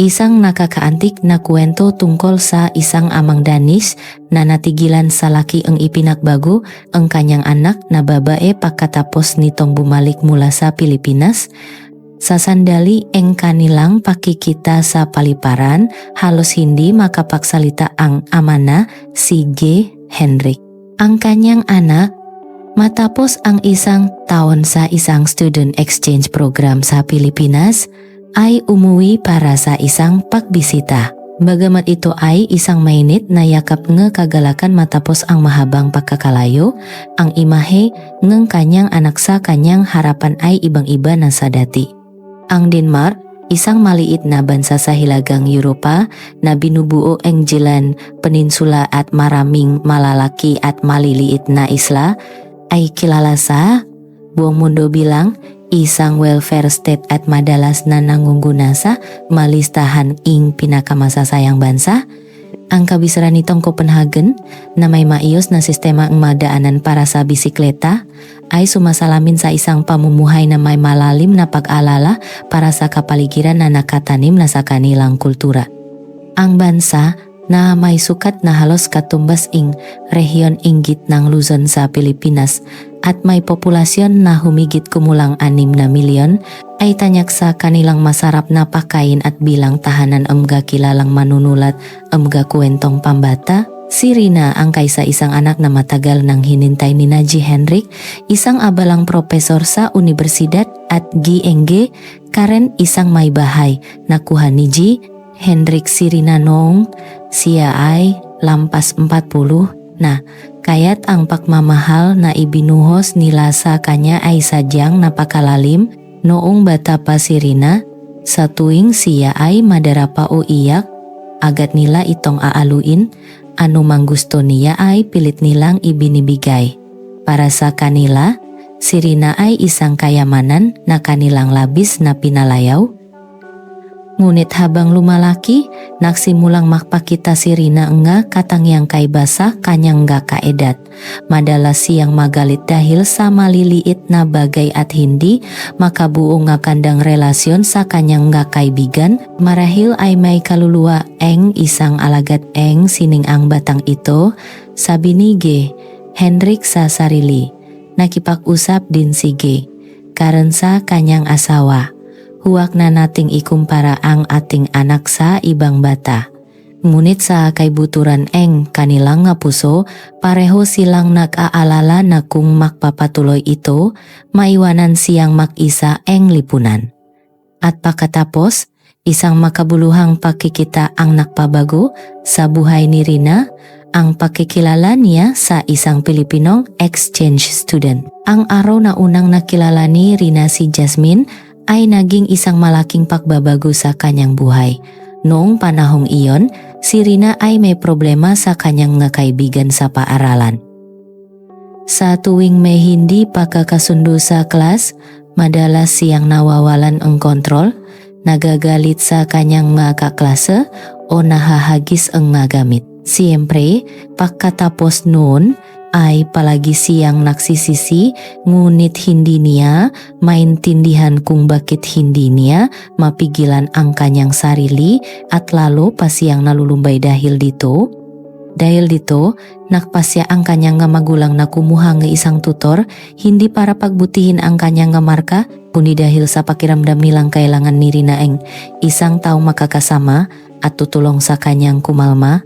Isang nakakaantik na kwento tungkol sa isang amang Danis na natigilan sa laki ang ipinagbago ang kanyang anak na babae pagkatapos nitong bumalik mula sa Pilipinas. Sa sandali ang kanilang pakikita sa paliparan, halos hindi makapagsalita ang ama na si G. Hendrik. Ang kanyang anak, matapos ang isang taon sa isang student exchange program sa Pilipinas, ay umuwi para sa isang pagbisita. Bagamat ito ay isang mainit na yakap ng kagalakan matapos ang mahabang pagkakalayo, ang imahe ng kanyang anak sa kanyang harapan ay ibang-iba na sa dati. Ang Denmark, isang maliit na bansa sa hilagang Europa na binubuo ang Jilan Peninsula at maraming malalaki at maliliit na isla, ay kilala sa buong mundo bilang isang welfare state at madalas na nangungguna sa malistahan ing pinakamasasayang bansa. Ang kabisaran nitong Copenhagen na may maayos na sistema ng madaanan para sa bisikleta ay sumasalamin sa isang pamumuhay na may malalim na pag-alala para sa kapaligiran na nakatanim na sa kanilang kultura. Ang bansa na may sukat na halos katumbas ing rehiyon ing gitnang Luzon sa Pilipinas at may populasyon na humigit kumulang 6 na milyon, ay tanyak sa kanilang masarap na pagkain at bilang tahanan amga kilalang manunulat amga kwentong pambata. Si Rina ang kaisa isang anak na matagal nang hinintay ni G. Hendrik, isang abalang propesor sa universidad at GNG, Karen isang may bahay. Nakuha ni G. Hendrik si Rina noong siya ay lampas 40 na. Kaya't ang pagmamahal na ibinuhos nila sa kanya ay sadyang napakalalim noong bata pa si Rina. Sa tuwing siya ay madarapa o iyak, agad nila itong aaluin. Anumang gusto niya ay pilit nilang ibinibigay. Para sa kanila, si Rina ay isang kayamanan na kanilang labis na pinalayaw. Ngunit habang lumalaki, nagsimulang makpakita si Rina nga katangyang kaibasa kanyang nga kaedat. Madalas siyang magalit dahil sa maliliit na bagay at hindi makabuo nga kandang relasyon sa kanyang nga kaibigan. Marahil ay may kaluluwa eng isang alagad eng sining ang batang ito, sabi ni G. Hendrik sa sarili. Nakipag-usap din si G. Karen sa kanyang asawa. Huwag na nating ikumpara ang ating anak sa ibang bata. Ngunit sa kaibuturan eng kanilang nga puso, pareho silang nag-aalala na kung makpapatuloy ito, maiwanan siyang mag-isa eng lipunan. At pagkatapos, isang makabuluhang pakikita ang nakpabago sa buhay ni Rina, ang pakikilala niya sa isang Pilipinong exchange student. Ang araw na unang nakilala ni Rina si Jasmine ay naging isang malaking pagbabago sa kanyang buhay. Noong panahong iyon, si Rina ay may problema sa kanyang nga kaibigan sa paaralan. Sa tuwing may hindi pagkakasundo sa klas, madalas siyang nawawalan ang kontrol, nagagalit sa kanyang mga kaklase o nahahagis ang mga gamit. Siyempre, pagkatapos noon, ay palagi siyang nagsisisi, ngunit hindi niya maintindihan kung bakit hindi niya mapigilan ang kanyang sarili at lalo pa siyang nalulumbay dahil dito. Dahil dito, nakpasya ang kanyang nga magulang na kumuha ng isang tutor, hindi para pagbutihin ang kanyang nga marka, kundi dahil sa pakiramdam nilang kailangan ni Rina ang isang taong makakasama at tutulong sa kanyang kumalma.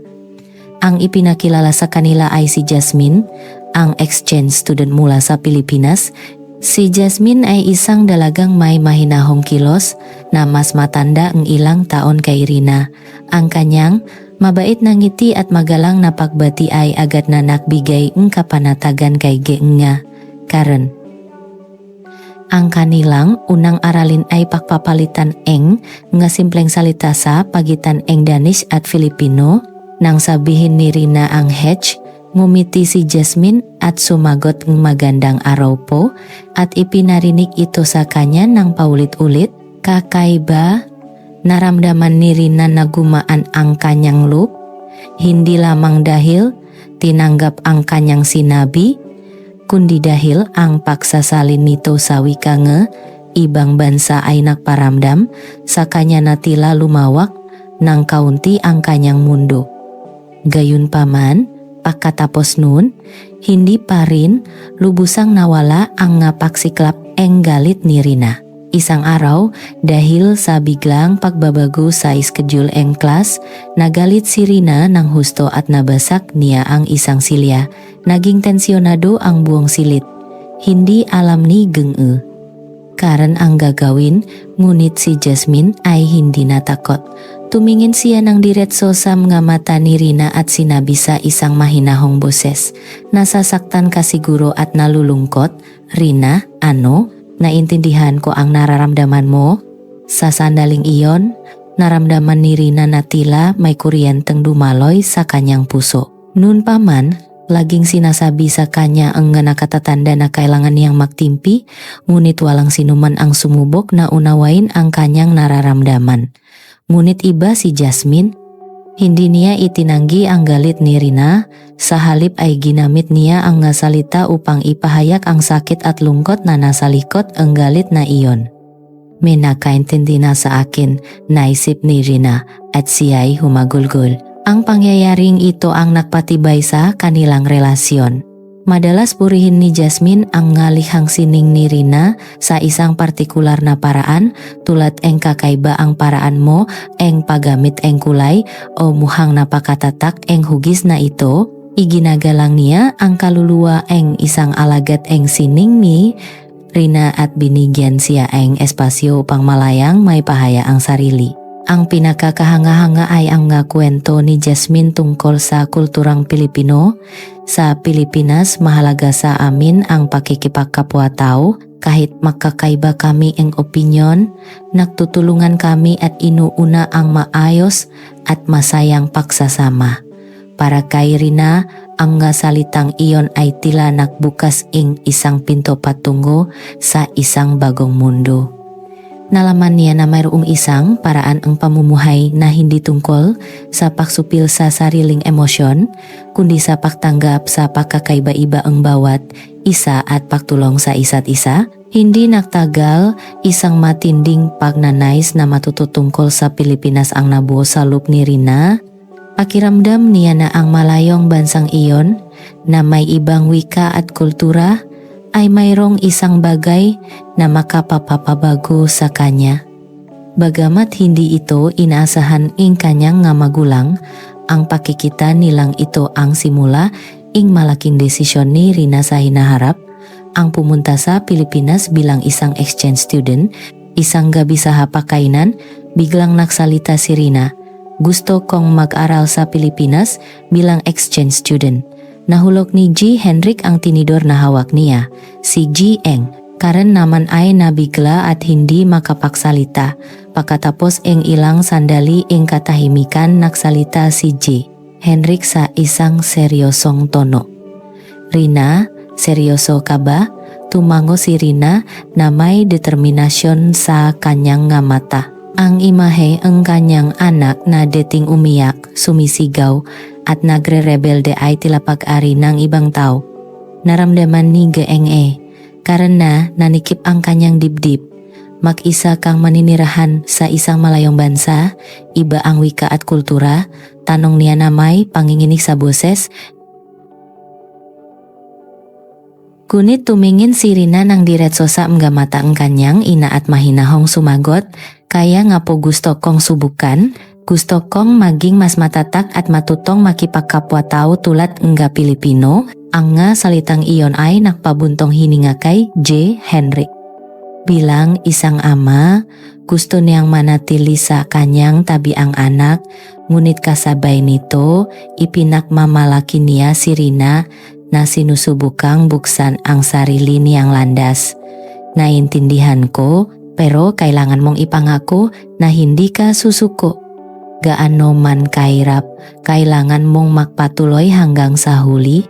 Ang ipinakilala sa kanila ay si Jasmine, ang exchange student mula sa Pilipinas. Si Jasmine ay isang dalagang may mahinahong kilos na mas matanda ang ilang taon kay Rina. Ang kanyang mabait na ngiti at magalang na pagbati ay agad na nagbigay ng kapanatagan kay nga Karen. Ang kanilang unang aralin ay pagpapalitan eng nga simpleng salita sa pagitan eng Danish at Filipino. Nang sabihin ni Rina ang hedge, ngumiti si Jasmine at sumagot ng magandang araw po at ipinarinig ito sa kanya ng paulit-ulit. Kakaiba, naramdaman ni Rina na gumaan ang kanyang loob, hindi lamang dahil tinanggap ang kanyang sinabi, kundi dahil ang pagsasalin nito sa wika nga ibang bansa ay nagparamdam sa kanya na tila lumawak nang kaunti ang kanyang mundo. Gayun paman, pagkatapos nun, hindi pa rin lubusang nawala ang ngapagsiklap galit ni Rina. Isang araw, dahil sa biglang pagbabago sa schedule kelas, nagalit si Rina ng husto at nabasak niya ang isang silya. Naging tensyonado ang buong silit. Hindi alam ni Geng-e Karen ang gagawin, ngunit si Jasmine ay hindi natakot. Tumingin siya ng diretso sa mga mata ni Rina at sinabi sa isang mahinahong boses. Nasasaktan ka siguro at nalulungkot, Rina, ano? Naintindihan ko ang nararamdaman mo? Sa sandaling iyon, naramdaman ni Rina na tila may kuryenteng dumaloy sa kanyang puso. Noon pa man, laging sinasabi sa kanya ang nakatatanda na kailangan niyang magtimpi, ngunit walang sinuman ang sumubok na unawain ang kanyang nararamdaman. Ngunit iba si Jasmine. Hindi niya itinanggi ang galit ni Rina, sa halip ay ginamit niya ang salita upang ipahayag ang sakit at lungkot na nasa likod ang galit na iyon. May nakaintindi na sa akin, naisip ni Rina at siya'y humagulgol. Ang pangyayaring ito ang nagpatibay sa kanilang relasyon. Madalas purihin ni Jasmine ang ngalihang sining ni Rina sa isang partikular na paraan, tulad kakaiba ang paraan mo, paggamit kulay o muhang napakatatak hugis na ito. Iginagalang niya ang kaluluwa isang alagad sining ni Rina at binigyan siya espasyo upang malayang may pahaya ang sarili. Ang pinakakahanga-hanga ay ang kwento ni Jasmine tungkol sa kulturang Pilipino. Sa Pilipinas, mahalaga sa amin ang pakikipagkapwa-tao. Kahit magkakaiba kami opinyon, nagtutulungan kami at inuuna ang maayos at masayang pagsasama. Para kay Rina, ang salitang iyon ay tila nagbukas isang pinto patungo sa isang bagong mundo. Nalaman niya na mayroong isang paraan ang pamumuhay na hindi tungkol sa pagsupil sa sariling emosyon, kundi sa pagtanggap sa pagkakaiba-iba ang bawat isa at pagtulong sa isa't isa. Hindi nagtagal, isang matinding pagnanais na matuto tungkol sa Pilipinas ang nabuo sa loob ni Rina. Pakiramdam niya na ang malayong bansang iyon, na may ibang wika at kultura, ay mayroong isang bagay na makapapabago sa kanya. Bagamat hindi ito inaasahan kanyang magulang, ang pakikita nilang ito ang simula malaking desisyon ni Rina sa hinaharap, ang pumunta sa Pilipinas bilang isang exchange student. Isang gabi sa hapagkainan, biglang nagsalita si Rina, "Gusto kong mag-aral sa Pilipinas bilang exchange student." Nahulog ni G. Henrik ang tinidor na hawak niya. Si G. Karen naman ay nabigla at hindi makapagsalita. Pagkatapos ilang sandali katahimikan, nagsalita si G. Henrik sa isang seryosong tono. "Rina, seryoso ka ba?" Tumango si Rina na may determinasyon sa kanyang mata. Ang imahe ang kanyang anak na dating umiyak, sumisigaw, at nagre-rebelde ay tila pag-ari ng ibang tao. Naramdaman ni Geng karena nanikip ang kanyang dibdib. Mag-isa kang maninirahan sa isang malayong bansa, iba ang wika at kultura, tanong niya na may panginginig sa boses. Kunit tumingin si Rina ng diretso sa mga mata ang kanyang ina at mahinahong sumagot, "Kaya nga po gusto kong subukan. Gusto kong maging mas matatak at matutong makipagkapwa-tao tulad nga Pilipino." Ang salitang iyon ay nakpabuntong hininga kay J. Henrik. Bilang isang ama, gusto niyang manatili sa kanyang tabi ang anak, ngunit kasabay nito, ipinagmamalaki niya si Rina na sinusubukang buksan ang sarili niyang landas. "Naintindihan ko, pero kailangan mong ipangako na hindi ka susuko. Gaano man kahirap, kailangan mong magpatuloy hanggang sa huli."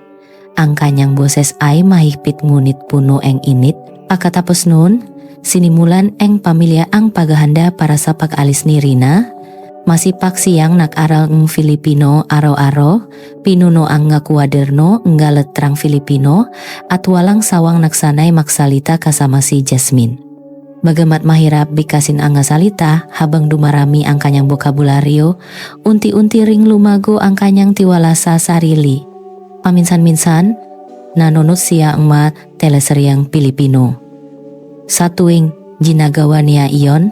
Ang kanyang boses ay mahigpit ngunit puno init. Pagkatapos noon, sinimulan pamilya ang paghahanda para sa pag-alis ni Rina. Masipag siyang nag-aral ng Filipino araw-araw, pinuno ang kwaderno ng letrang Filipino, at walang sawang nagsanay magsalita kasama si Jasmine. Bagamat mahirap bikasin angga salita, habang dumarami ang kanyang bokabulario, unti-unti ring lumago ang kanyang tiwalasa sarili. Paminsan-minsan, nanunod siya ang mga teleseryang Pilipino. Sa tuwing ginagawa niya iyon,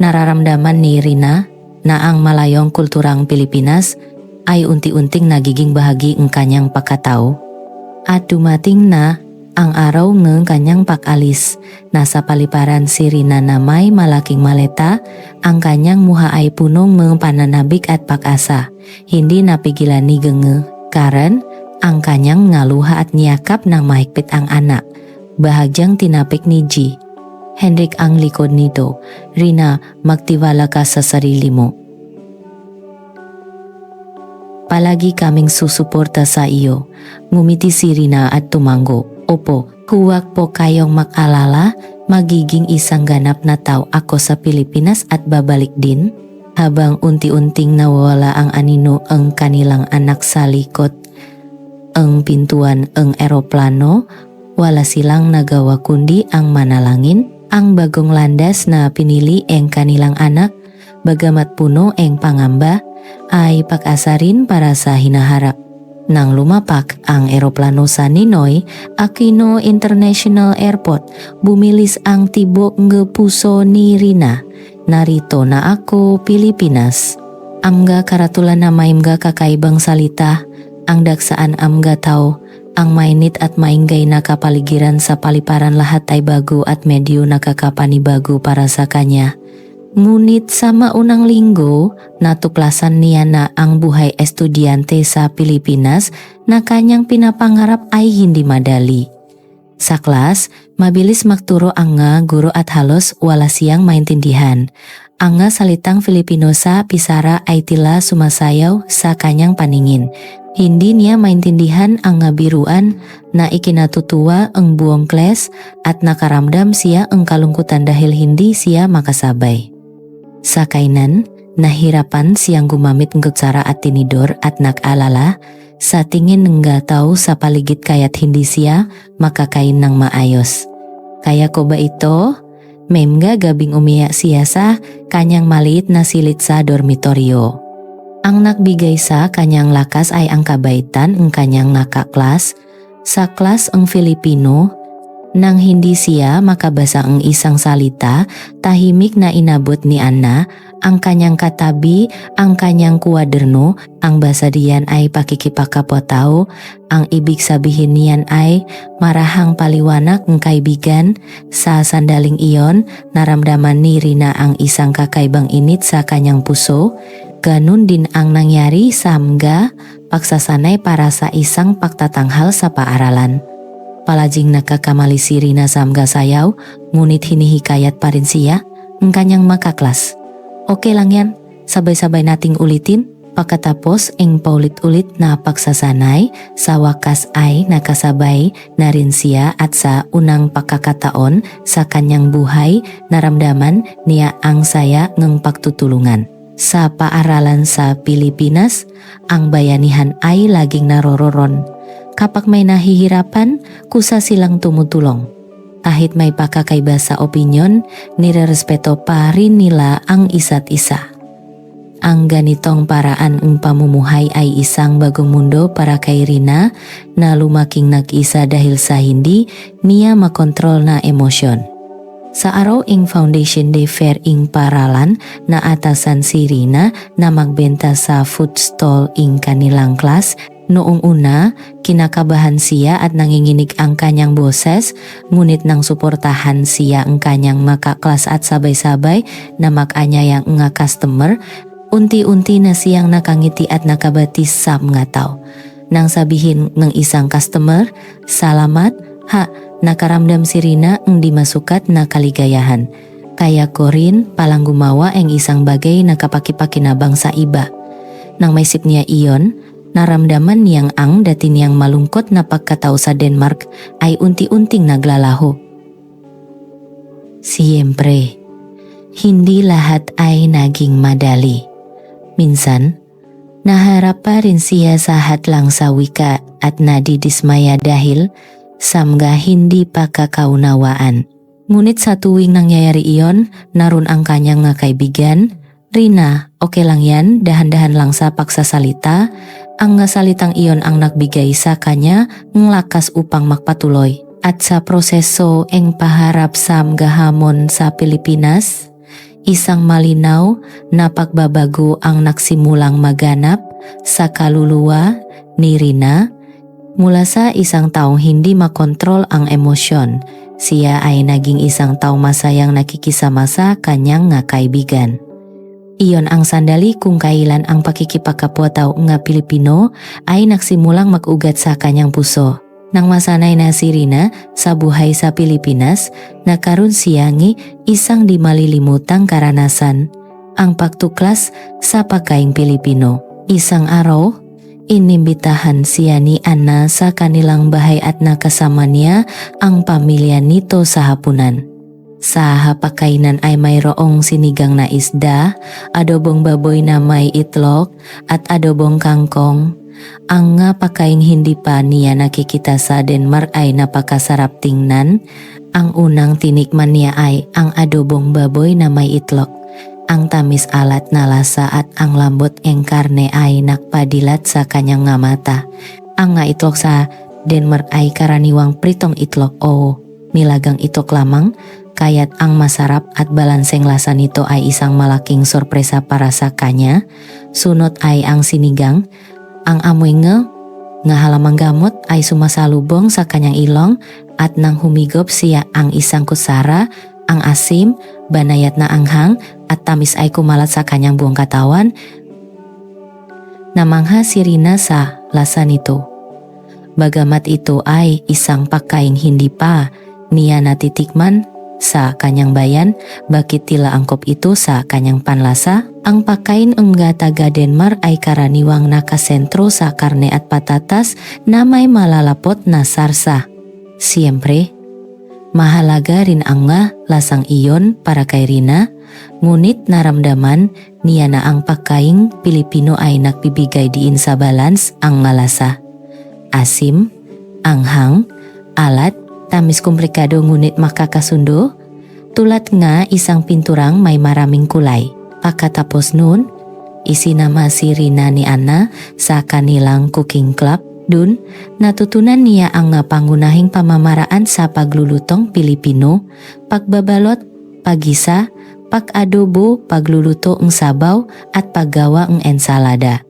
nararamdaman ni Rina na ang malayong kulturang Pilipinas ay unti-unting nagiging bahagi ng kanyang pagkatao. At dumating na ang araw ng kanyang pag-alis. Nasa paliparan si Rina na may malaking maleta, ang kanyang muha ay punong ng pananabik at pag-asa. Hindi napigilan ni Genge, Karen, ang kanyang ngaluha at niyakap ng mahigpit ang anak. Bahagyang tinapik ni G. Henrik ang likod nito. Rina, magtiwala ka sa sarili mo. Palagi kaming susuporta sa iyo. Ngumiti si Rina at tumango. Opo, huwag po kayong mag-alala, magiging isang ganap na tao ako sa Pilipinas at babalik din. Habang unti-unting nawawala ang anino ang kanilang anak sa likod ang pintuan ang eroplano, wala silang nagawa kundi ang manalangin ang bagong landas na pinili ang kanilang anak, bagamat puno ang pangamba, ay pag-asa rin para sa hinaharap. Nang lumapak ang eroplano sa Ninoy Aquino International Airport, bumilis ang tibok ng puso ni Rina. Narito na ako, Pilipinas. Amga karatulan na may mga kakaibang salita, ang daksaan amga tao, ang mainit at maingay na kapaligiran sa paliparan lahat ay bago at medyo nakakapanibago para sa kanya. Ngunit sa maunang linggo, natuklasan niya na ang buhay estudyante sa Pilipinas na kanyang pinapangarap ay hindi madali. Sa klas, mabilis magturo ang nga guro at halos wala siyang maintindihan. Ang nga salitang Filipino sa pisara ay tila sumasayaw sa kanyang paningin. Hindi niya maintindihan ang nga biruan na ikinatutuwa ang buong klas at nakaramdam siya ang kalungkutan dahil hindi siya makasabay. Sa kainan, nahirapan siyang gumamit ng kutsara at tinidor at nag-alala sa tingin ng tao sa paligid kaya't hindi siya makakain ng maayos. Kaya ko ba ito? Memga gabing umiyak siya sa kanyang maliit na silid sa dormitoryo. Ang nagbigay sa kanyang lakas ay ang kabaitan ng kanyang nakaklas sa klas ang Filipino. Nang hindi siya makabasa ang isang salita, tahimik na inabot ni Anna ang kanyang katabi, ang kanyang kuwaderno. Ang basa diyan ay pakikipagkapwa-tao. Ang ibig sabihin niyan ay marahang paliwanag ng kaibigan. Sa sandaling iyon, naramdaman ni Rina ang isang kakaibang init sa kanyang puso. Ganun din ang nangyari sa mga pagsasanay para sa isang pagtatanghal sa paaralan. Palaging nakakamali si Rina sa mga sayaw, ngunit hinihikayat pa rin siya ang kanyang makaklas. Okay lang yan, sabay-sabay nating ulitin. Pagkatapos ang paulit-ulit na pagsasanay, sa wakas ay nakasabay na rin siya at sa unang pagkakataon sa kanyang buhay, naramdaman niya ang saya ng pagtutulungan. Sa paaralan sa Pilipinas, ang bayanihan ay laging naroroon. Kapag may nahihirapan, kusa silang tumutulong. Kahit may pagkakaiba sa opinyon, nirerespeto pa rin nila ang isa't isa. Ang ganitong paraan ng pamumuhay ay isang bagong mundo para kay Rina na lumaking nag-isa dahil sa hindi niya makontrol na emosyon. Sa araw ing Foundation Day Fair ing paralan, naatasan si Rina na magbenta sa food stall ing kanilang klas. Noong una, kinakabahan siya at nanginginig ang kanyang boses, ngunit nang suportahan siya ang kanyang makaklas at sabay-sabay na mag-anyayang nga customer, unti-unti na siyang nakangiti at nakabatis sa mga tao. Nang sabihin ng isang customer, "Salamat, ha," nakaramdam si Rina ang di masukat na kaligayahan. Kaya ko rin palang gumawa ang isang bagay na kapakipakinabang sa iba. Nang maisip niya iyon, naramdaman niyang ang dati niyang malungkot na pagkatao sa Denmark ay unti-unting naglalaho. Siyempre, hindi lahat ay naging madali. Minsan, naharap pa rin siya sa hadlang sa wika at nadidismaya dahil sa mga hindi pagkakaunawaan. Ngunit satuwing nangyayari iyon, narun ang kanyang nga kaibigan, Rina, oke lang yan, dahan-dahan lang sa paksa salita, ang nga salitang iyon ang nagbigay sa kanya ng lakas upang magpatuloy. At sa proseso eng paharap sa gahamon sa Pilipinas, isang malinaw na pagbabago ang nagsimulang maganap sa kaluluwa ni Rina. Mula sa isang taong hindi makontrol ang emosyon, siya ay naging isang taong masayang nakikisama sa kanyang nga kaibigan. Iyon ang sandali kung kailan ang pakikipagkapwa tao nga Pilipino ay nagsimulang mag-ugat sa kanyang puso. Nang masanay na si Rina sa buhay sa Pilipinas, nakaroon siya ng isang di malilimutang karanasan, ang pagtuklas sa pagkaing Pilipino. Isang araw, inimbitahan siya ni Anna sa kanilang bahay at nakasama niya ang pamilya nito sa hapunan. Sa hapakainan ay mayroong sinigang na isda, adobong baboy na may itlog at adobong kangkong. Ang nga pagkaing hindi pa niya nakikita sa Denmark ay napakasarap tingnan. Ang unang tinikman niya ay ang adobong baboy na may itlog. Ang tamis alat na lasa at ang lambot ng karne ay nakpadilat sa kanyang nga mata. Ang nga itlog sa Denmark ay karaniwang pritong itlog o nilagang itlog lamang. Kaya't ang masarap at balanseng lasa nito ay isang malaking sorpresa para sa kanya. Sunod ay ang sinigang. Ang amoy nga halamang gamot ay sumasalubong sa kanyang ilong at nang humigop siya ang isang kutsara, ang asim, banayat na anghang at tamis ay kumalat sa kanyang buong katawan. Namangha si Rina sa lasa nito. Bagamat ito ay isang pagkain hindi pa niya natitikman sa kanyang bayan, bakit tila angkop ito sa kanyang panlasa? Ang pagkain engga taga Denmark ay karaniwang nakasentro sa karne at patatas na may malalapot na sarsa. Siyempre, mahalaga rin ang nga lasang iyon para kay Rina, ngunit naramdaman niya na ang pagkain Pilipino ay nagbibigay diin sa balance ang nga lasa. Asim, anghang, alat, tamis komplikado ngunit makakasundo, tulad nga isang pinturang may maraming kulay. Pagkatapos nun, isinama si Rina ni Anna sa kanilang cooking club. Dun, natutunan niya ang pangunahing pamamaraan sa paglulutong Pilipino, pagbabalot, paggisa, pag-adobo, pagluluto ng sabaw at paggawa ng ensalada.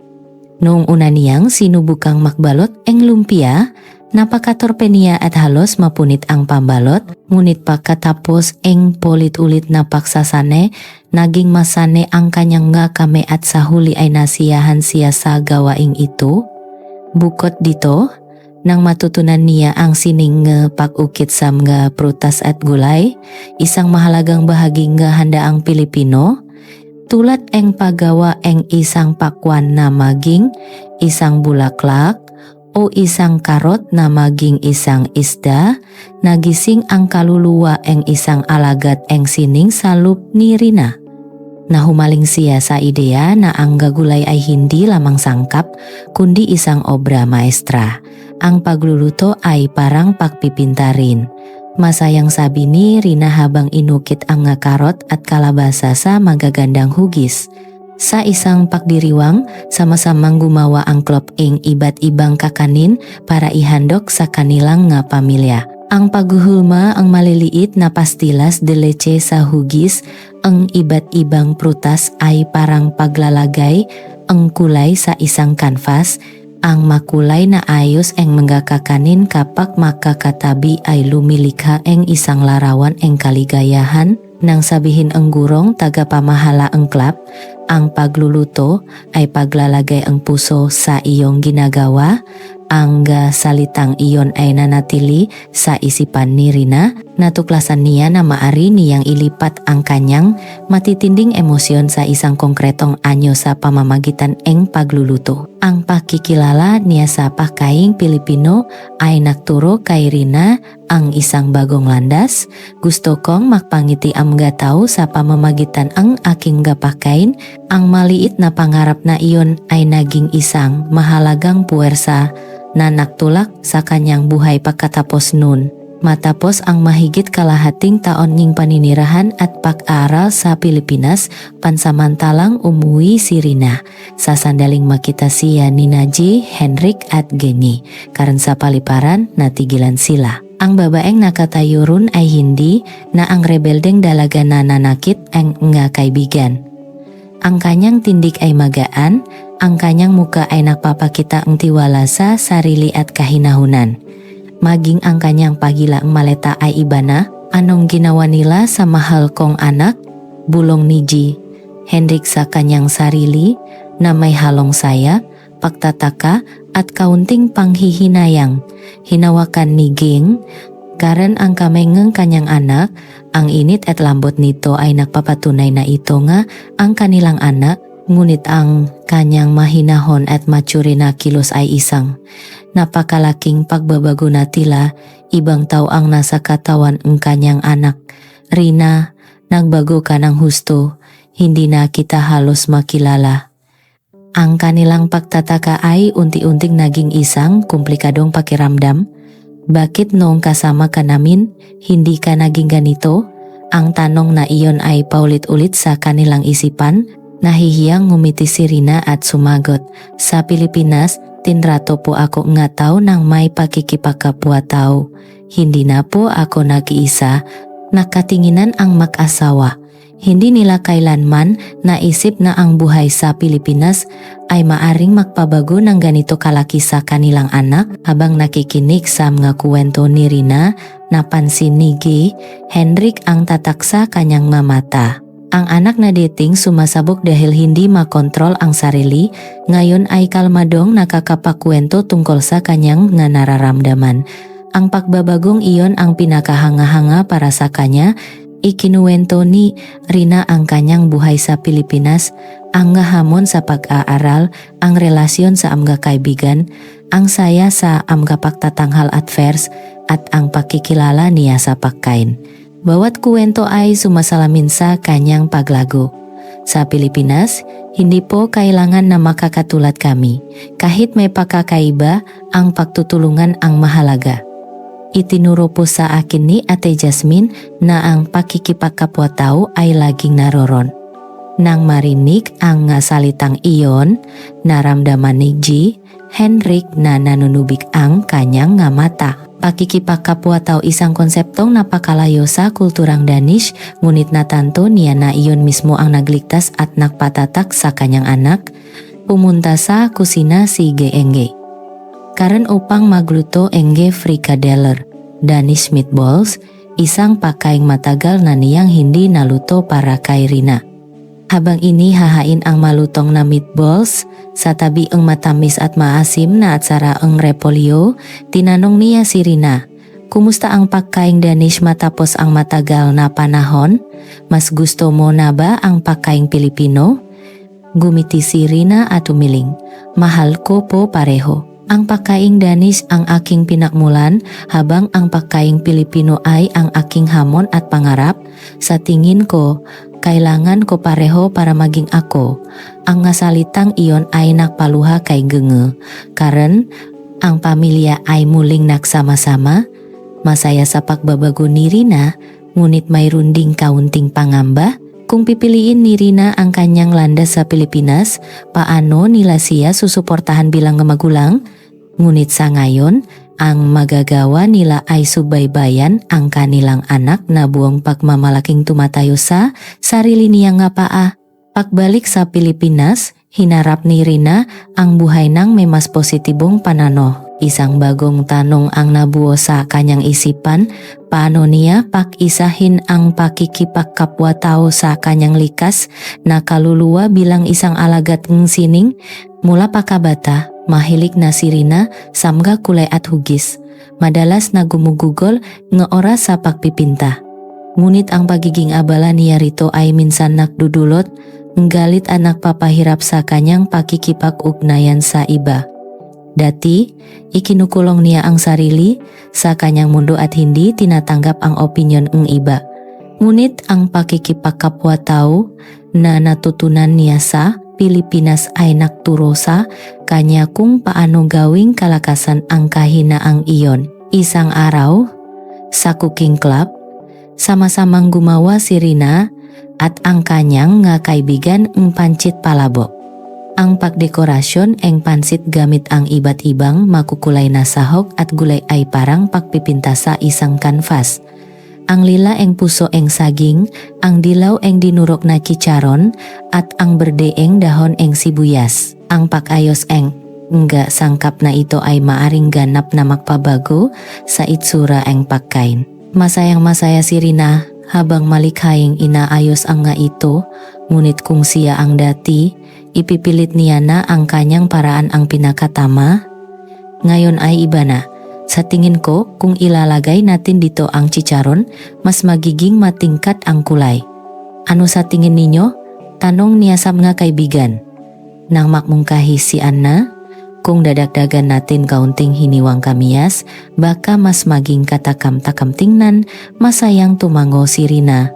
Noong una niyang sinubukang magbalot ng lumpia, napakatorpe niya at halos mapunit ang pambalot, ngunit pagkatapos eng polit-ulit na paksasane, naging masane ang kanyang nga kame at sa huli ay nasiyahan siya sa gawaing ito. Bukod dito, nang matutunan niya ang sining pag-ukit sa mga prutas at gulay, isang mahalagang bahagi nga handaang Pilipino, tulad eng paggawa eng isang pakwan na maging isang bulaklak o isang karot na maging isang isda, nagising ang kaluluwa eng isang alagad eng sining salup ni Rina. Nahumaling siya sa ideya na ang gagulay ay hindi lamang sangkap, kundi isang obra maestra. Ang pagluluto ay parang pagpipinta rin. Masayang sabi ni Rina habang inukit ang nga karot at kalabasa sa magagandang hugis. Sa isang pagdiriwang, sama-samang gumawa ang klop ing iba't ibang kakanin para ihandok sa kanilang nga pamilya. Ang paghuhulma ang maliliit na pastillas de leche sa hugis, ang iba't ibang prutas ay parang paglalagay ang kulay sa isang kanvas. Ang makulay na ayos ang mga kakanin kapag makakatabi ay lumilikha ang isang larawan ang kaligayahan. Nang sabihin ang gurong tagapamahala ang club, ang pagluluto ay paglalagay ang puso sa iyong ginagawa. Ang salitang iyon ay nanatili sa isipan ni Rina. Natuklasan niya na maari niyang ilipat ang kanyang matitinding emosyon sa isang konkretong anyo sa pamamagitan ng pagluluto. Ang pakikilala niya sa pagkaing Pilipino ay nagturo kay Rina ang isang bagong landas. Gusto kong magpangiti ang mga tao sa pamamagitan ang aking gapakain. Ang maliit na pangarap na iyon ay naging isang mahalagang puwersa na nagtulak sa kanyang buhay pagkatapos nun. Matapos ang mahigit kalahating taon ning paninirahan at pag-aaral sa Pilipinas, pansamantalang umuwi si Rina. Sa sandaling makita siya ni Naji, Henrik at Geni. Karon sa paliparan, natigilan sila. Ang babaeng nakatayurun ay hindi na ang rebeldeng dalaga na nanakit ang nga kaibigan. Ang kanyang tindig ay magaan, ang kanyang muka ay nagpapakita ang tiwala sa sarili at kahinahunan. Maging ang kanyang pagilaang maleta ay iba na. Anong ginawa nila sa mahal kong anak? Bulong ni G. Henrik sa kanyang sarili na may halong saya, pagtataka at kaunting panghihinayang. Hinawakan ni Ging, karan ang kamay ng kanyang anak, ang init at lambot nito ay nagpapatunay na ito nga ang kanilang anak, ngunit ang kanyang mahinahon at mature na kilos ay isang napakalaking pagbabago na tila ibang tao ang nasa katawan ng kanyang anak. Rina, nagbago ka ng husto, hindi na kita halos makilala. Ang kanilang pagtataka ay unti-unting naging isang komplikadong pakiramdam. Bakit noong kasama ka namin, hindi ka naging ganito? Ang tanong na iyon ay paulit-ulit sa kanilang isipan. Nahihiyang ngumiti si Rina at sumagot, sa Pilipinas, tinrato po ako nga tao ng may pakikipagkapwa-tao. Hindi na po ako nag-iisa, nakatinginan ang mag-asawa. Hindi nila kailanman naisip na ang buhay sa Pilipinas ay maaring magpabago ng ganito kalaki sa kanilang anak. Habang nakikinig sa mga kwento ni Rina, napansin ni G. Henrik ang tatak sa kanyang mamata. Ang anak na dating sumasabog dahil hindi makontrol ang sarili, ngayon ay kalmadong nakakapakwento tungkol sa kanyang nga nararamdaman. Ang pagbabagong iyon ang pinakahanga-hanga para sa kanya. Ikinuwento ni Rina ang kanyang buhay sa Pilipinas, ang hamon sa pag-aaral, ang relasyon sa amga kaibigan, ang saya sa amga pagtatanghal at fairs, at ang pakikilala niya sa pagkain. Bawat kuwento ay sumasalamin sa kanyang paglago. Sa Pilipinas, hindi po kailangan na makakatulad kami. Kahit may pagkakaiba, ang pagtutulungan ang mahalaga. Itinuro po sa akin ni Ate Jasmine na ang pakikipagkapwa-tao ay laging naroron. Nang marinig ang salitang iyon, naramdaman ni G. Henrik na nanunubik ang kanyang mata. Pakikipagkapwa-tao isang konseptong napakalayo sa kulturang Danish, ngunit natanto niya na iyon mismo ang nagligtas at nagpatatak sa kanyang anak. Pumunta sa kusina si Enge. Karan upang magluto Enge frikadeler, Danish meatballs, isang pagkaing matagal na niyang hindi naluto para kay Rina. Habang inihahain ang malutong na meatballs, sa tabi ang matamis at maasim na atsara ang repolyo, tinanong niya si Rina, kumusta ang pagkaing Danish matapos ang matagal na panahon? Mas gusto mo na ba ang pagkaing Pilipino? Gumiti si Rina at umiling, mahal ko po pareho. Ang pagkaing Danish ang aking pinakmulan, habang ang pagkaing Pilipino ay ang aking hamon at pangarap. Sa tingin ko, kailangan ko pareho para maging ako. Ang salitang iyon ay nagpaluha kay Genge. Karon, ang pamilya ay muling nagsama-sama. Masaya sa pagbabago ni Rina, ngunit mayroon ding kaunting pangamba. Kung pipiliin ni Rina ang kanyang landas sa Pilipinas, paano nila siya susuportahan bilang magulang? Ngunit sa ngayon, ang magagawa nila ay subaybayan ang kanilang anak na buong pagmamalaking tumatayo sa sarili niya nga paa. Pagbalik sa Pilipinas, hinarap ni Rina ang buhay ng may mas positibong pananaw. Isang bagong tanong ang nabuo sa kanyang isipan, paano niya pakisahin ang pakikipagkapwa-tao sa kanyang likas na kaluluwa bilang isang alagad ng sining. Mula pakabata, mahilig na si Rina sa mga kulay at hugis. Madalas na gumugugol ng oras sa pagpipinta. Ngunit ang pagiging abala niya rito ay minsan nakdudulot ng galit at nagpapahirap sa kanyang pakikipag-ugnayan sa iba. Dati, ikinukulong niya ang sarili sa kanyang mundo at hindi tinatanggap ang opinyon ng iba. Ngunit ang pakikipagkapwa-tao na natutunan niya sa Pilipinas ay nagturo sa kanya kung paano gawing kalakasan ang kahinaang iyon. Isang araw, sa cooking club, sama-samang gumawa si Rina at ang kanyang nga kaibigan ang pancit palabok. Ang pagdekorasyon eng pansit gamit ang iba't ibang makukulay na sahog at gulay ay parang pagpipinta sa isang kanvas. Ang lila eng puso eng saging, ang dilaw eng dinurok na chicharon, at ang berde eng dahon eng sibuyas. Ang pakayos eng nga sangkap na ito ay maaring ganap na magpabago sa itsura eng pagkain. Masayang-masaya si Rina habang malikhaing inaayos ang nga ito, ngunit kung siya ang dati, ipipilit niya na ang kanyang paraan ang pinakatama. Ngayon ay iba na. Sa tingin ko, kung ilalagay natin dito ang chicharon, mas magiging matingkat ang kulay. Ano sa tingin ninyo? Tanong niya sa mga kaibigan. Nang makmungkahi si Anna, kung dadagdagan natin kaunting hiniwang kamiyas, baka mas maging katakam-takam tingnan, masayang tumango si Rina.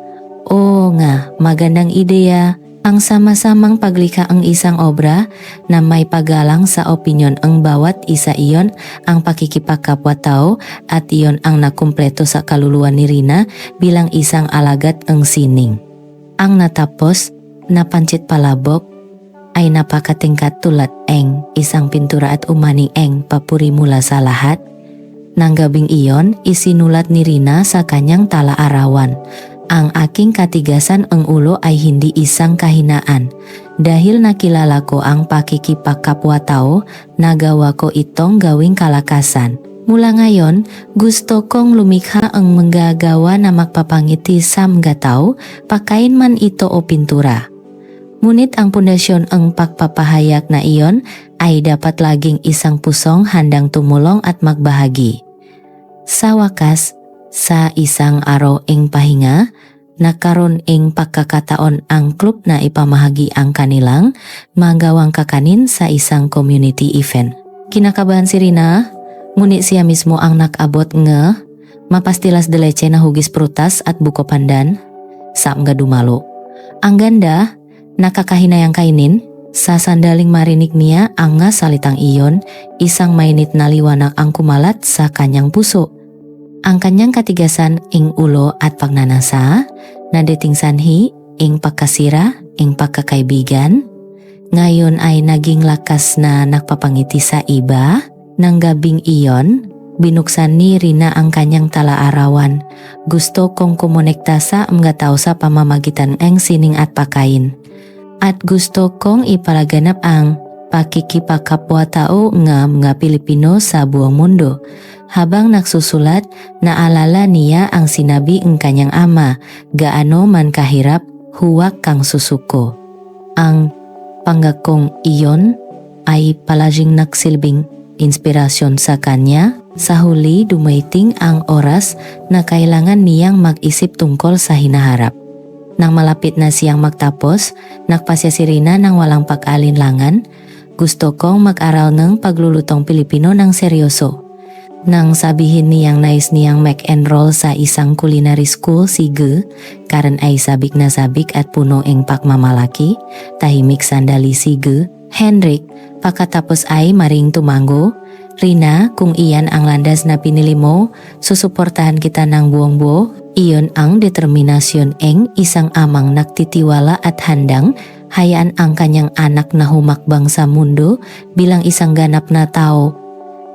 Oo nga, magandang ideya. Ang sama-samang paglikha ang isang obra na may paggalang sa opinyon ang bawat isa, iyon ang pakikipagkapwa-tao at iyon ang nakumpleto sa kaluluwa ni Rina bilang isang alagad ang sining. Ang natapos na pancit palabok ay napakatingkat tulad eng isang pintura at umaning eng papuri mula sa lahat. Nang gabing iyon, isinulat ni Rina sa kanyang tala-arawan. Ang aking katigasan ang ulo ay hindi isang kahinaan. Dahil nakilala ko ang pakikipagkapwa-tao, nagawa ko itong gawing kalakasan. Mula ngayon, gusto kong lumikha ang manggagawa na magpapangiti sa mga tao, pakain man ito o pintura. Ngunit ang pundasyon ang pagpapahayag na iyon ay dapat laging isang pusong handang tumulong at magbahagi. Sa wakas, sa isang araw ing pahinga, nakaroon ing pagkakataon ang klub na ipamahagi ang kanilang magawang kakanin sa isang community event. Kinakabahan si Rina, ngunit siya mismo ang nakabot nga mapastilas de leche na hugis prutas at buko pandan sa mga dumalo. Ang ganda, nakakahinayang kainin, sa sandaling marinig niya ang nga salitang iyon, isang mainit na liwanag ang kumalat sa kanyang puso. Ang kanyang katigasan ing ulo at pagnanasa, nadating sanhi ing pagkasira, ing pagkakaibigan, ngayon ay naging lakas na nagpapangiti sa iba. Nang gabing iyon, binuksan ni Rina ang kanyang tala-arawan. Gusto kong kumonekta sa mga tao sa pamamagitan ng sining at pagkain. At gusto kong ipalaganap ang pakikipagkapwa-tao ng mga Pilipino sa buong mundo. Habang nagsusulat, naalala niya ang sinabi ng kanyang ama, gaano man kahirap, huwag kang susuko. Ang pangakong iyon ay palaging nagsilbing inspirasyon sa kanya. Sa huli, dumaiting ang oras na kailangan niyang mag-isip tungkol sa hinaharap. Nang malapit na siyang magtapos, nagpasya si Rina ng walang pag-alinlangan. Gusto kong mag-aral ng paglulutong Pilipino ng seryoso. Nang sabihin niyang nais niyang mag-enroll sa isang culinary school si Ge, karan ay sabik na sabik at puno ing pagmamalaki, tahimik sandali si Ge. Henrik, pagkatapos ay maring tumango. Rina, kung iyan ang landas na pinili mo, susuportahan kita ng buong buo. Iyon ang determinasyon eng isang amang nagtitiwala at handang hayaan ang kanyang anak na humakbang sa mundo bilang isang ganap na tao.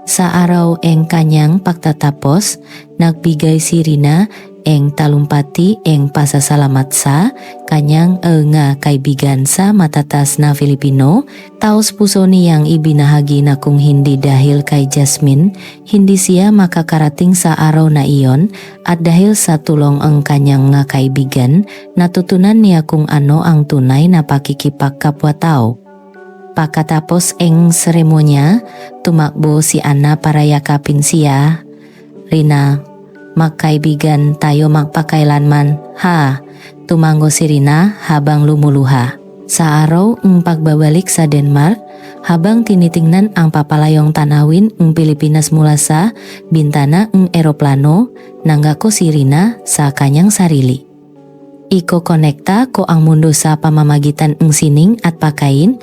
Sa araw eng kanyang pagtatapos, nagbigay si Rina eng talumpati eng pasasalamat sa kanyang nga kaibigan sa matatas na Filipino. Taos puso niyang ibinahagi na kung hindi dahil kay Jasmine, hindi siya makakarating sa araw na iyon, at dahil sa tulong ang kanyang nga kaibigan, natutunan niya kung ano ang tunay na pakikipagkapwa-tao. Pagkatapos eng seremonya, tumakbo si Anna para yakapin siya. Rina, magkaibigan tayo magpakailanman, ha? Tumango si Rina habang lumuluha. Sa araw ng pagbabalik sa Denmark, habang tinitingnan ang papalayong tanawin ng Pilipinas mula sa bintana ng eroplano, nanggako si Rina sa kanyang sarili. Iko-konekta ko ang mundo sa pamamagitan ng sining at pagkain,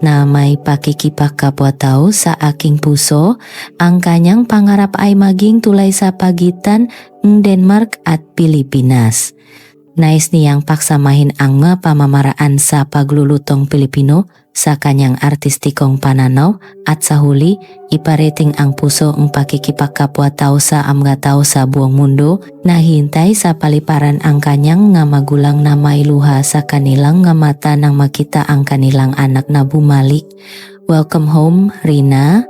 na may pakikipak kapwa tao sa aking puso, ang kanyang pangarap ay maging tulay sa pagitan ng Denmark at Pilipinas. Nais niyang paksamahin ang mga pamamaraan sa paglulutong Pilipino sa kanyang artistikong pananaw at sa huli, iparating ang puso ng pakikipagkapwa-tao sa mga tao sa buong mundo na hintay sa paliparan ang kanyang nga magulang na mailuha sa kanilang nga mata nang makita ang kanilang anak na bumalik. Welcome home, Rina.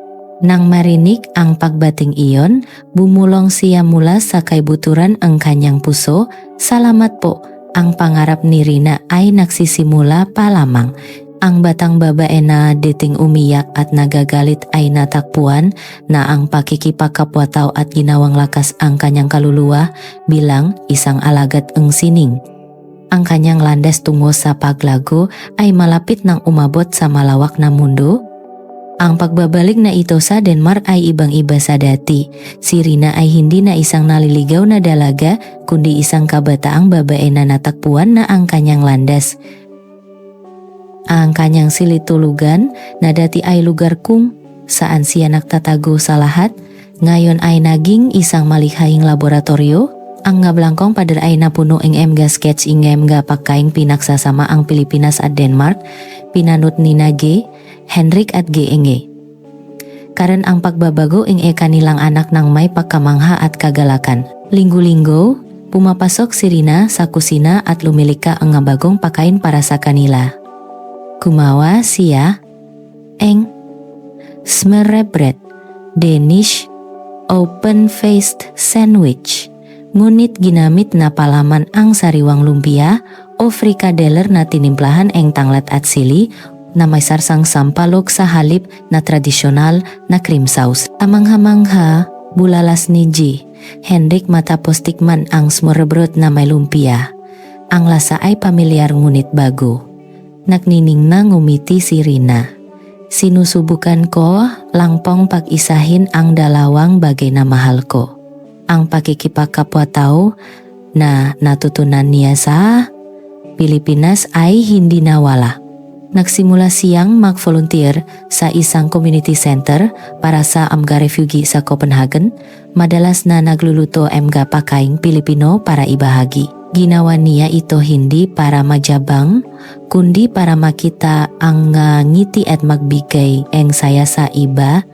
Nang marinig ang pagbating iyon, bumulong siya mula sa kaibuturan ang kanyang puso. Salamat po, ang pangarap ni Rina ay nagsisimula pa lamang. Ang batang babae na dating umiyak at nagagalit ay natakpuan na ang pakikipagkapwa-tao at ginawang lakas ang kanyang kaluluwa bilang isang alagad ng sining. Ang kanyang landas tungo sa paglago ay malapit nang umabot sa malawak na mundo. Ang pagbabalik na ito sa Denmark ay ibang-iba sa dati. Si Rina ay hindi na isang naliligaw na dalaga, kundi isang kabataang babae na natakpuan na ang kanyang landas. Ang kanyang silitulugan na dati ay lugar kung saan siya nagtatago sa lahat, ngayon ay naging isang malikhaing laboratorio. Ang nga blangkong pader ay napuno ng mga sketch ng mga pagkaing pinagsasama ang Pilipinas at Denmark, pinanut ni Nage, Henrik at Genge. Karon ang pagbabago ng kanilang anak ng may pagkamangha at kagalakan. Linggo-linggo, pumapasok si Rina sa kusina at lumilika ang bagong pagkain para sa kanila. Gumawa siya ng smørrebrød, Danish open-faced sandwich. Ngunit ginamit na palaman ang sariwang lumpia o frikadeler na tinimplahan ng tanglat at sili na may sarsang sampalok sa halip na tradisyonal na cream sauce. Amangha-mangha, bulalas ni G. Henrik matapos tikman ang smørrebrød na may lumpia. Ang lasa ay pamilyar ngunit bago. Nagnining na ngumiti si Rina. Sinusubukan ko langpong pag-isahin ang dalawang bagay na mahal ko. Ang pakikipagkapwa-tao na natutunan niya sa Pilipinas ay hindi nawala. Nagsimula siyang mag-volunteer sa isang community center para sa mga refugee sa Copenhagen, madalas na nagluluto mga pagkaing Pilipino para ibahagi. Ginawa niya ito hindi para majabang, kundi para makita ang ngiti at magbigay ang saya sa iba,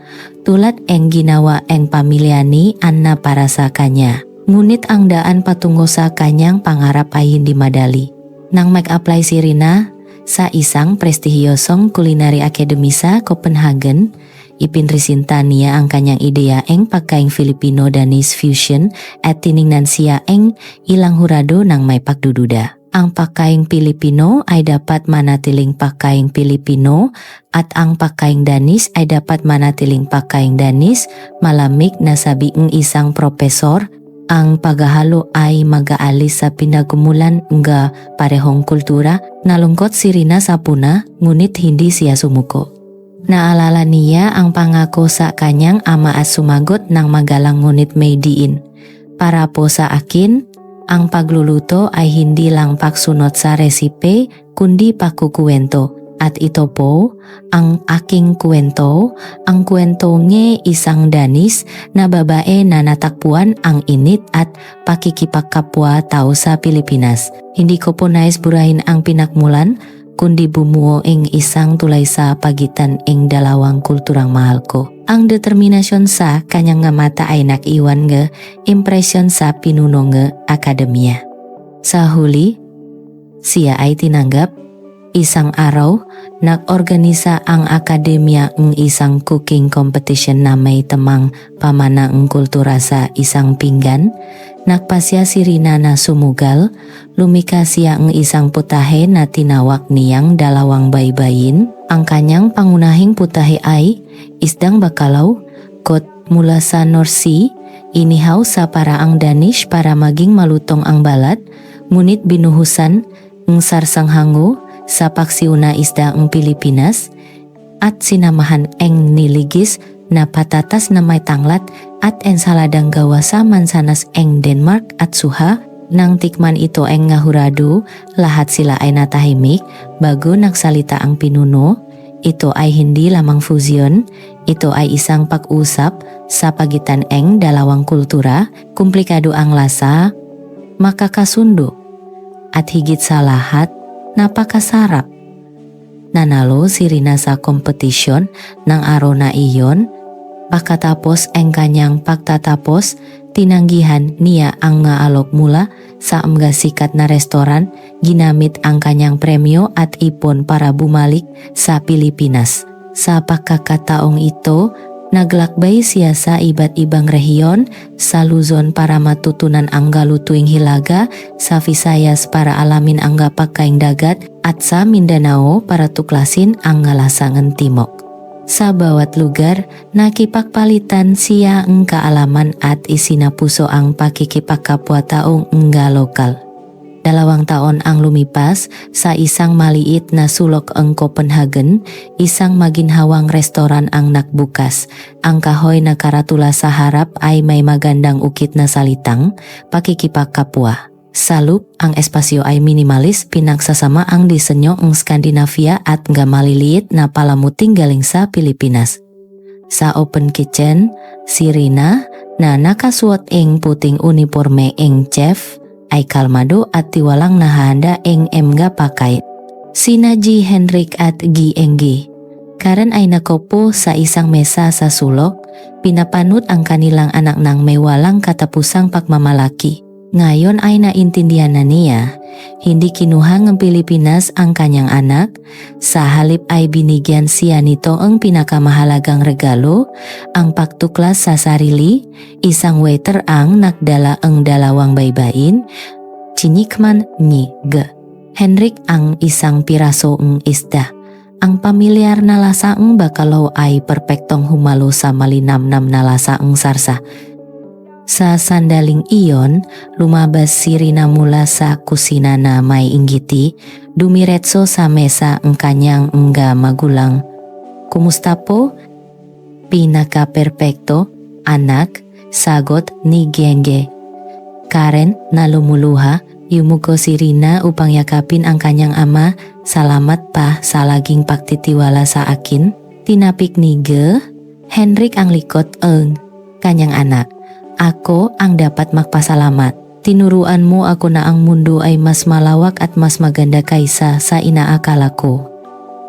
tulad ang ginawa ang pamilya ni Anna para sa kanya. Ngunit ang daan patungo sa kanyang pangarap ay hindi madali. Nang mag-apply si Rina sa isang prestihiyosong culinary academy sa Copenhagen, ipinresinta niya ang kanyang ideya ng pagkaing Filipino-Danish fusion at tiningnan siya ang ilang hurado ng may pagdududa. Ang pagkaing Pilipino ay dapat manatiling pagkaing Pilipino at ang pagkaing Danish ay dapat manatiling pagkaing Danish, malamig na sabi ng isang propesor. Ang paghahalo ay mag-aalis sa pinagumulan nga parehong kultura. Nalungkot si Rina sa puna, ngunit hindi siya sumuko. Naalala niya ang pangako sa kanyang ama at sumagot ng magalang ngunit may diin. Para po sa akin, ang pagluluto ay hindi lang pagsunod sa resipe, kundi pagkukwento. At ito po, ang aking kwento, ang kwento ng isang Danish na babae na natakpuan ang init at pakikipagkapwa-tao sa Pilipinas. Hindi ko po nais burahin ang pinakmulan, kundi bumuo ang isang tulay sa pagitan ng dalawang kulturang mahal ko. Ang determinasyon sa kanyang nga mata ay nakiwan nga impresyon sa pinuno nga akademya. Sa huli, siya ay tinanggap. Isang araw, nag-organisa ang akademya ng isang cooking competition na may temang pamana ng kultura sa isang pinggan. Nagpasya si Rina na sumugal, lumika siya ng isang putahe na tinawag niyang dalawang baybayin. Ang kanyang pangunahing putahe ay isdang bakalaw, kot mula sa North Sea, inihaw sa paraang Danish para maging malutong ang balat, ngunit binuhusan ng sarsang hango sa paksiuna isda ang Pilipinas at sinamahan ang niligis na patatas na may tanglat at ensaladang gawa sa mansanas ang Denmark at suha. Nang tikman ito ang ngahurado, lahat sila ay natahimik bago nagsalita ang pinuno. ito ay hindi lamang fusion, ito ay isang pag-usap sa pagitan eng dalawang kultura, komplikado ang lasa, makakasundo, at higit sa lahat, napakasarap. Nanalo si Rina sa kompetisyon ng araw na iyon, pagkatapos ang kanyang pagtatapos, tinanggihan niya ang ngaalok mula sa mga sikat na restoran, ginamit ang kanyang premyo at ipon para bumalik sa Pilipinas. Sa pagkakataong ito, naglakbay siya sa iba't ibang rehiyon sa Luzon para matutunan ang galutuing hilaga, sa Visayas para alamin ang gapakaing dagat, at sa Mindanao para tuklasin ang ngalasangan timok. Sa bawat lugar, nakipagpalitan siya ang kaalaman at isinapuso ang pakikipagkapwa-taong nga lokal. 2 taon ang lumipas sa isang maliit na sulok ang Copenhagen, isang maginhawang restoran ang nakbukas. Ang kahoy na karatula sa harap ay may magandang ukit na salitang, pakikipagkapwa. Sa loop, ang espasyo ay minimalis, pinagsasama ang disenyo ng Skandinavia at nga maliliit na palamuting galing sa Pilipinas. Sa open kitchen, si Rina na nakasuot ing puting uniforme ing chef ay kalmado at tiwalang nahanda ing mga pakay. Sina G. Henrik at G. Enggi Karen ay nakopo sa isang mesa sa sulok, pinapanut ang kanilang anak ng may walang katapusang pagmamalaki. Ngayon ay naintindihan na niya, hindi kinuha ng Pilipinas ang kanyang anak, sa halip ay binigyan siya nito ang pinakamahalagang regalo, ang pagtuklas sa sarili, isang waiter ang nagdala ang 2 baybayin, chinikman ni G. Henrik ang isang piraso ng isda. Ang pamilyar na lasa ng bacalao ay perpektong humalo sa malinamnam na lasa ng sarsa. Sa sandaling iyon, lumabas si Rina mula sa kusina na may inggiti, dumiretso sa mesa ang kanyang nga magulang. Kumusta po? Pinaka-perpekto, anak, sagot ni Genge. Karen na lumuluha, yumuko si Rina upang yakapin ang kanyang ama. Salamat pa sa laging pagtitiwala sa akin. Tinapik ni G. Henrik ang likod ang kanyang anak. Ako ang dapat magpasalamat. Tinuruan mo ako na ang mundo ay mas malawak at mas maganda kaysa sa inaakala ko.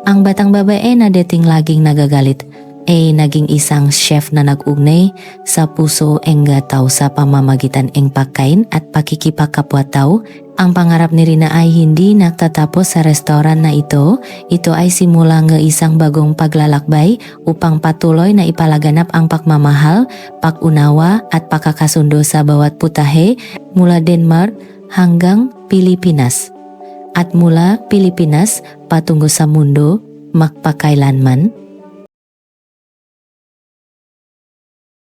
Ang batang babae na dating laging nagagalit ay naging isang chef na nag-ugnay sa puso engga tao sa pamamagitan ng pagkain at pakikipagkapwa-tao. Ang pangarap ni Rina ay hindi nagtatapos sa restoran na ito. Ito ay simula ng isang bagong paglalakbay upang patuloy na ipalaganap ang pagmamahal, pag-unawa at pagkakasundo sa bawat putahe mula Denmark hanggang Pilipinas. At mula Pilipinas patungo sa mundo, magpakailanman.